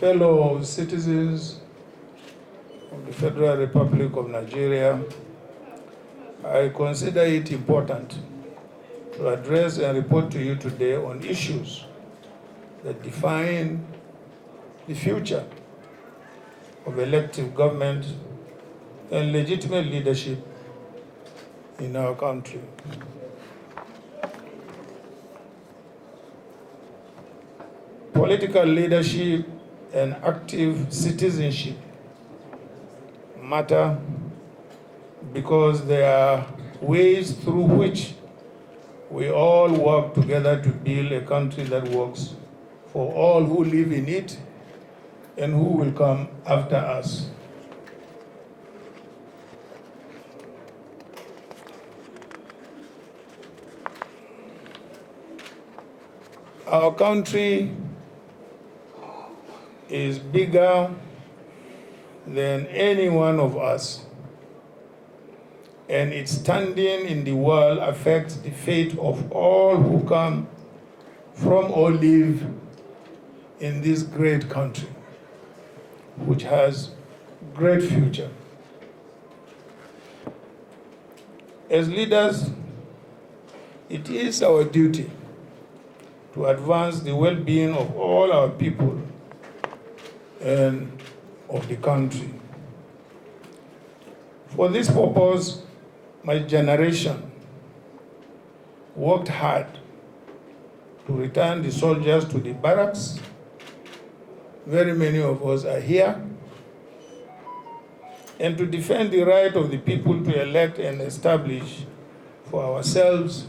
Fellow citizens of the Federal Republic of Nigeria, I consider it important to address and report to you today on issues that define the future of elective government and legitimate leadership in our country. Political leadership and active citizenship matter because they are ways through which we all work together to build a country that works for all who live in it and who will come after us. Our country is bigger than any one of us, and its standing in the world affects the fate of all who come from or live in this great country, which has great future. As leaders, it is our duty to advance the well-being of all our people and of the country. For this purpose, my generation worked hard to return the soldiers to the barracks. Very many of us are here. And to defend the right of the people to elect and establish for ourselves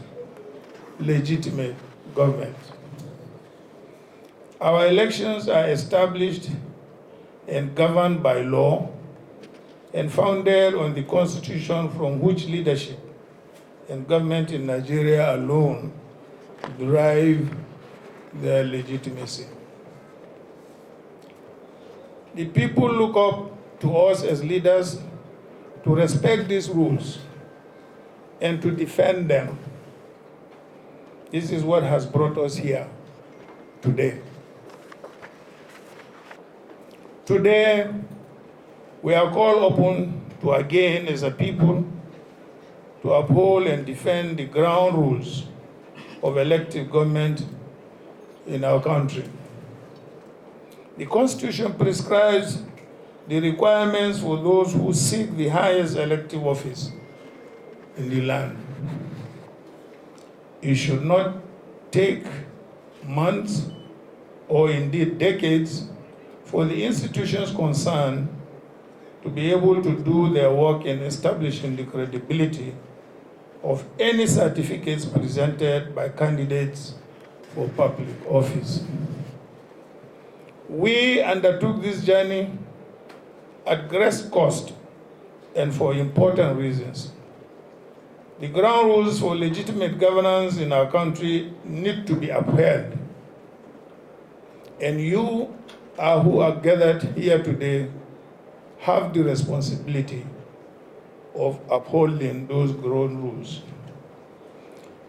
legitimate government. Our elections are established and governed by law and founded on the Constitution, from which leadership and government in Nigeria alone derive their legitimacy. The people look up to us as leaders to respect these rules and to defend them. This is what has brought us here today. Today, we are called upon to again, as a people, to uphold and defend the ground rules of elective government in our country. The Constitution prescribes the requirements for those who seek the highest elective office in the land. It should not take months or indeed decades for the institutions concerned to be able to do their work in establishing the credibility of any certificates presented by candidates for public office. We undertook this journey at great cost and for important reasons. The ground rules for legitimate governance in our country need to be upheld. And you who are gathered here today have the responsibility of upholding those ground rules.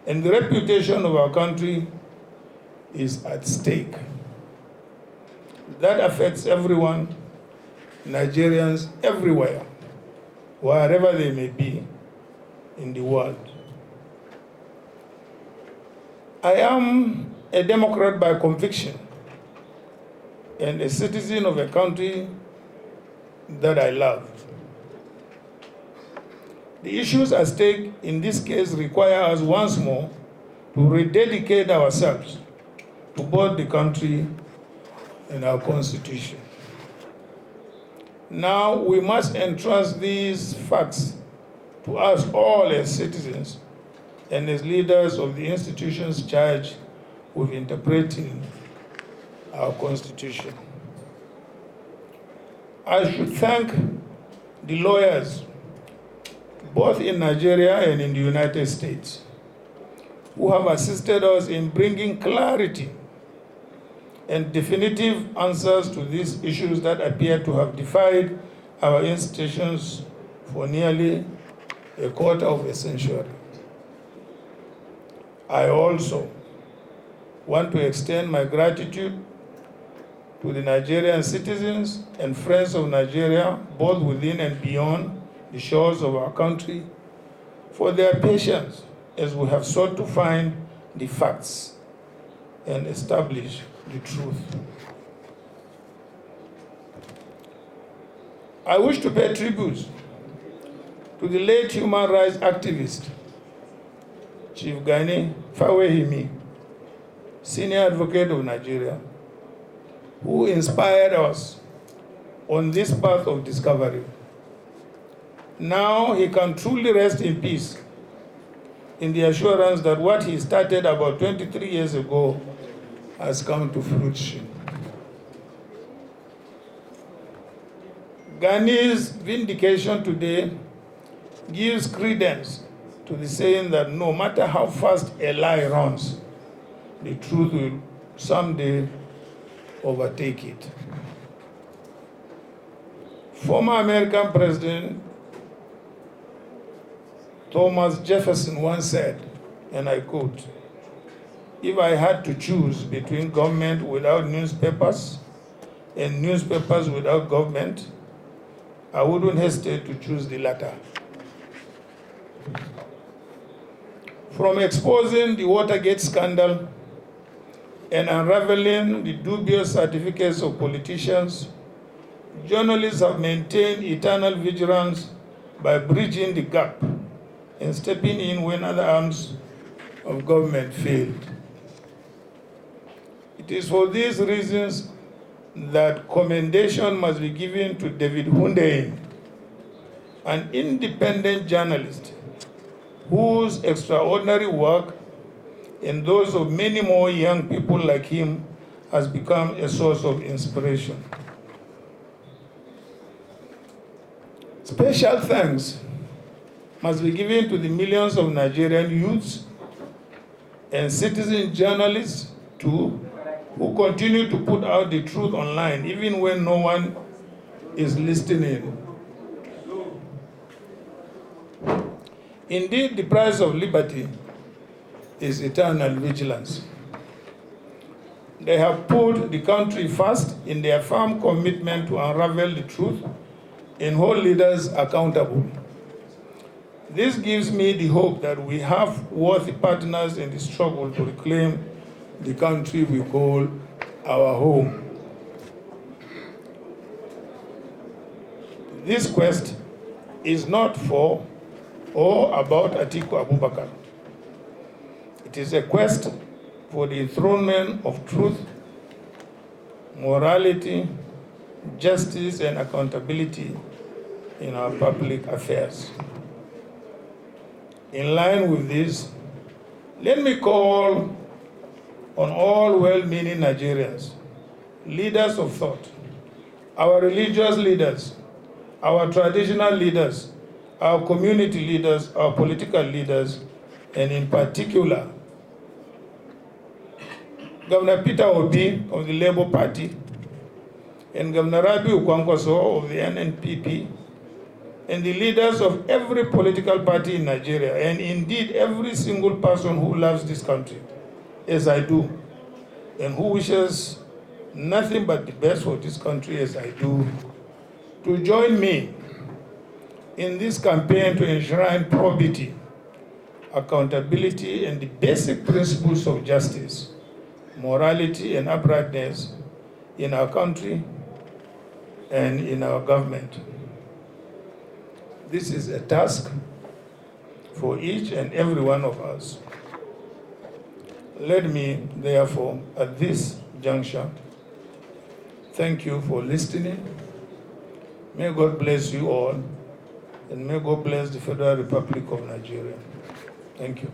And the reputation of our country is at stake. That affects everyone, Nigerians everywhere, wherever they may be in the world. I am a Democrat by conviction and a citizen of a country that I love. The issues at stake in this case require us once more to rededicate ourselves to both the country and our Constitution. Now we must entrust these facts to us all as citizens and as leaders of the institutions charged with interpreting our Constitution. I should thank the lawyers, both in Nigeria and in the United States, who have assisted us in bringing clarity and definitive answers to these issues that appear to have defied our institutions for nearly a quarter of a century. I also want to extend my gratitude to the Nigerian citizens and friends of Nigeria, both within and beyond the shores of our country, for their patience as we have sought to find the facts and establish the truth. I wish to pay tribute to the late human rights activist, Chief Gani Fawehimi, senior advocate of Nigeria, who inspired us on this path of discovery. Now he can truly rest in peace in the assurance that what he started about 23 years ago has come to fruition. Gani's vindication today gives credence to the saying that no matter how fast a lie runs, the truth will someday overtake it. Former American President Thomas Jefferson once said, and I quote, "If I had to choose between government without newspapers and newspapers without government, I wouldn't hesitate to choose the latter." From exposing the Watergate scandal and unraveling the dubious certificates of politicians, journalists have maintained eternal vigilance by bridging the gap and stepping in when other arms of government failed. It is for these reasons that commendation must be given to David Hundeyin, an independent journalist whose extraordinary work and those of many more young people like him has become a source of inspiration. Special thanks must be given to the millions of Nigerian youths and citizen journalists too, who continue to put out the truth online even when no one is listening. Indeed, the price of liberty is eternal vigilance. They have put the country first in their firm commitment to unravel the truth and hold leaders accountable. This gives me the hope that we have worthy partners in the struggle to reclaim the country we call our home. This quest is not for or about Atiku Abubakar. It is a quest for the enthronement of truth, morality, justice, and accountability in our public affairs. In line with this, let me call on all well-meaning Nigerians, leaders of thought, our religious leaders, our traditional leaders, our community leaders, our political leaders, and in particular, Governor Peter Obi of the Labour Party and Governor Rabi Ukwankwaso of the NNPP, and the leaders of every political party in Nigeria, and indeed every single person who loves this country, as I do, and who wishes nothing but the best for this country as I do, to join me in this campaign to enshrine probity, accountability, and the basic principles of justice, morality, and uprightness in our country and in our government. This is a task for each and every one of us. Let me, therefore, at this juncture, thank you for listening. May God bless you all, and may God bless the Federal Republic of Nigeria. Thank you.